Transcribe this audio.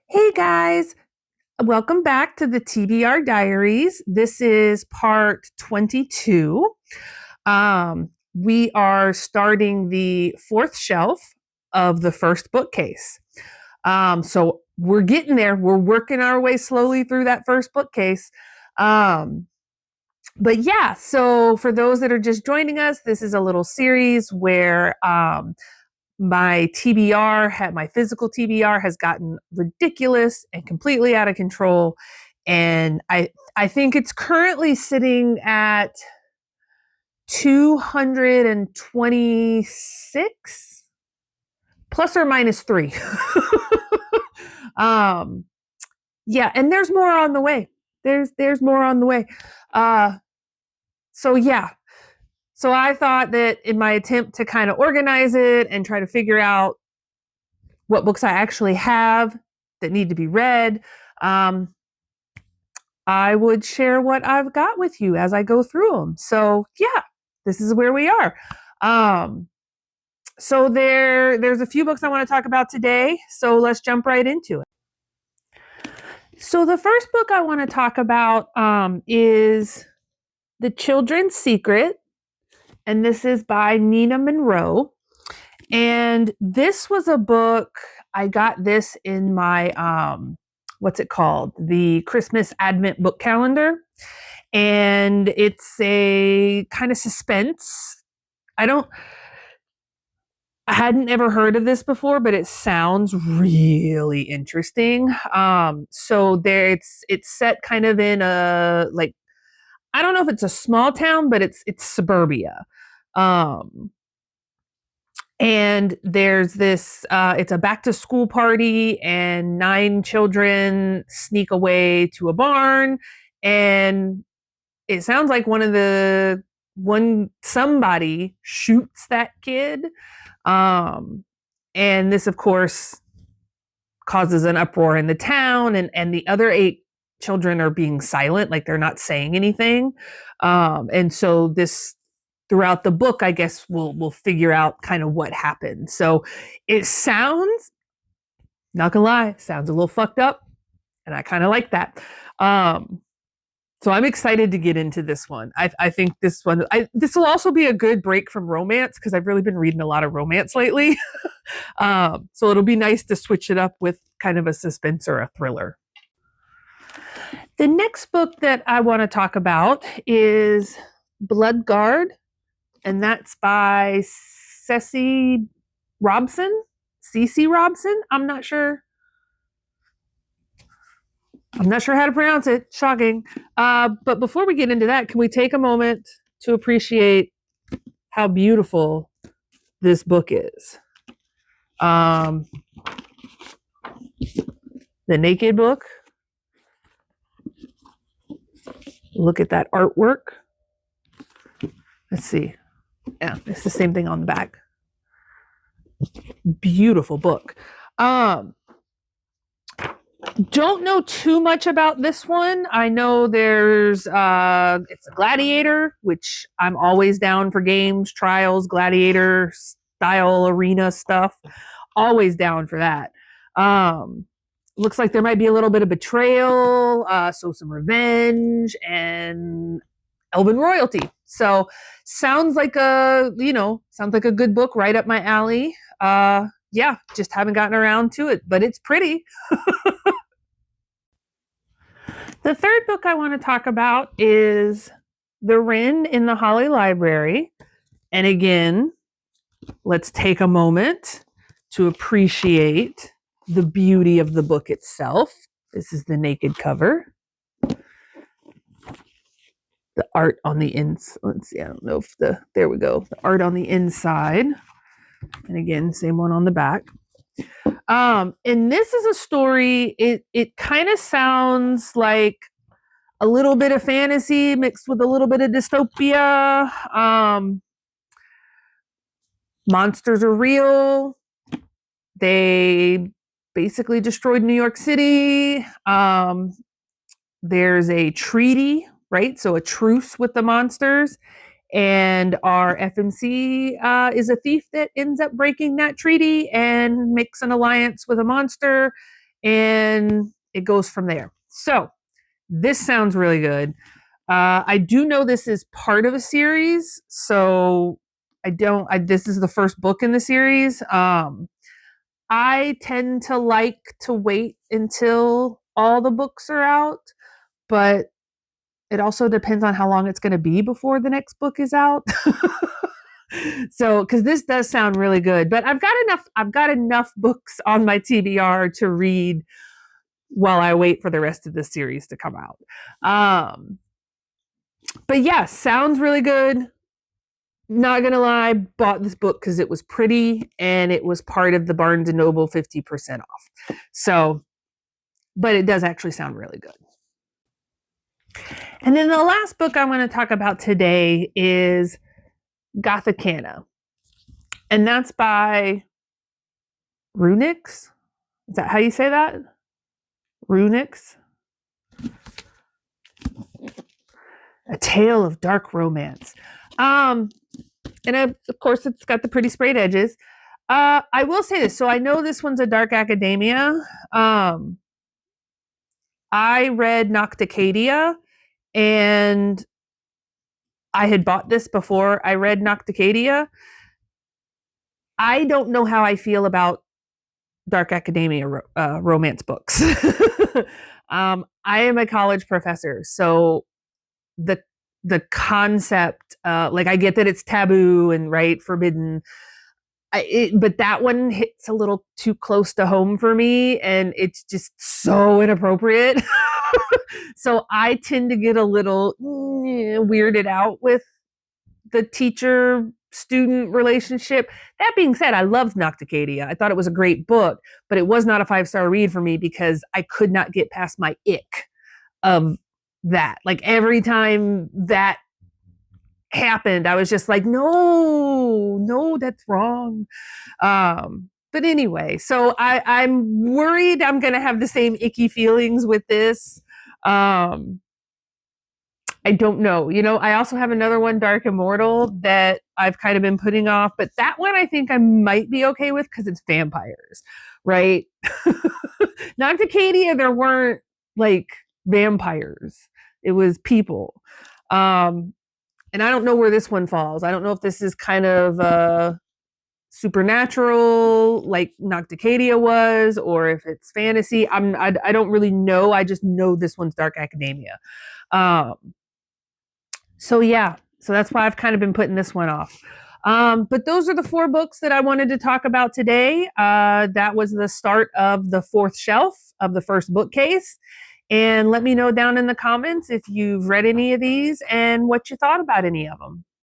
Hey guys, welcome back to the TBR Diaries. This is part 22. We are starting the fourth shelf of the first bookcase. So we're getting there. We're working our way slowly through that first bookcase. Um, but yeah, so for those that are just joining us, this is a little series where my physical TBR has gotten ridiculous and completely out of control. And I think it's currently sitting at 226 plus or minus 3. um yeah, and there's more on the way. There's more on the way. Uh so yeah. So I thought that in my attempt to kind of organize it and try to figure out what books I actually have that need to be read, um, I would share what I've got with you as I go through them. So yeah, this is where we are. Um, there's a few books I want to talk about today. So let's jump right into it. So the first book I want to talk about is The Children's Secret, and this is by Nina Monroe. And this was a book, I got this in my, what's it called? The Christmas Advent book calendar. And it's a kind of suspense. I hadn't ever heard of this before, but it sounds really interesting. It's set kind of in a, like, I don't know if it's a small town, but it's suburbia. Um, and there's this it's a back to school party, and 9 children sneak away to a barn, and it sounds like one somebody shoots that kid. um and this, of course, causes an uproar in the town, and the other 8 children are being silent, like they're not saying anything. And so this throughout the book, I guess we'll figure out kind of what happened. So it sounds, not gonna lie, sounds a little fucked up, and I kind of like that. So I'm excited to get into this one. I think this will also be a good break from romance, because I've really been reading a lot of romance lately. So it'll be nice to switch it up with kind of a suspense or a thriller. The next book that I want to talk about is Bloodguard, and that's by Cece Robson. Cece Robson. I'm not sure. I'm not sure how to pronounce it. Shocking. But before we get into that, can we take a moment to appreciate how beautiful this book is? The Naked book. Look at that artwork. Let's see. Yeah, it's the same thing on the back. Beautiful book. Don't know too much about this one. I know it's a gladiator, which I'm always down for games, trials, gladiator style arena stuff. Always down for that. Looks like there might be a little bit of betrayal, so some revenge and elven royalty. So sounds like a good book right up my alley. Yeah, just haven't gotten around to it, but it's pretty. The third book I want to talk about is The Wren in the Holly Library. And again, let's take a moment to appreciate the beauty of the book itself. This is the naked cover. The art on the inside. Let's see, I don't know if there we go. The art on the inside. And again, same one on the back. And this is a story, it kind of sounds like a little bit of fantasy mixed with a little bit of dystopia. Monsters are real. They basically destroyed New York City. There's a treaty, right? So a truce with the monsters. And our FMC is a thief that ends up breaking that treaty and makes an alliance with a monster. and it goes from there. So this sounds really good. I do know this is part of a series, so this is the first book in the series. I tend to like to wait until all the books are out, but it also depends on how long it's going to be before the next book is out. So, because this does sound really good, but I've got enough books on my TBR to read while I wait for the rest of the series to come out. But yeah, sounds really good. Not gonna lie, bought this book because it was pretty and it was part of the Barnes and Noble 50% off. So, but it does actually sound really good. And then the last book I want to talk about today is Gothicana. And that's by Runix. Is that how you say that? Runix. A Tale of Dark Romance. And of course, it's got the pretty sprayed edges. I will say this. So I know this one's a dark academia. I read Nocticadia, and I had bought this before I read Nocticadia. I don't know how I feel about dark academia romance books. I am a college professor, so the concept, like, I get that it's taboo and right forbidden, but that one hits a little too close to home for me, and it's just so inappropriate. So I tend to get a little weirded out with the teacher student relationship. That being said, I loved Nocticadia. I thought it was a great book, but it was not a 5-star read for me because I could not get past my ick of that. Like, every time that happened, I was just like, no, that's wrong. But anyway, so I'm worried I'm going to have the same icky feelings with this. I don't know. I also have another one, Dark Immortal, that I've kind of been putting off, but that one I think I might be okay with because it's vampires, right? Nocticadia, there weren't like vampires. It was people. And I don't know where this one falls. I don't know if this is kind of supernatural like Nocticadia was, or if it's fantasy. I don't really know. I just know this one's dark academia. So yeah, so that's why I've kind of been putting this one off. But those are the 4 books that I wanted to talk about today. That was the start of the 4th shelf of the first bookcase. And let me know down in the comments if you've read any of these and what you thought about any of them.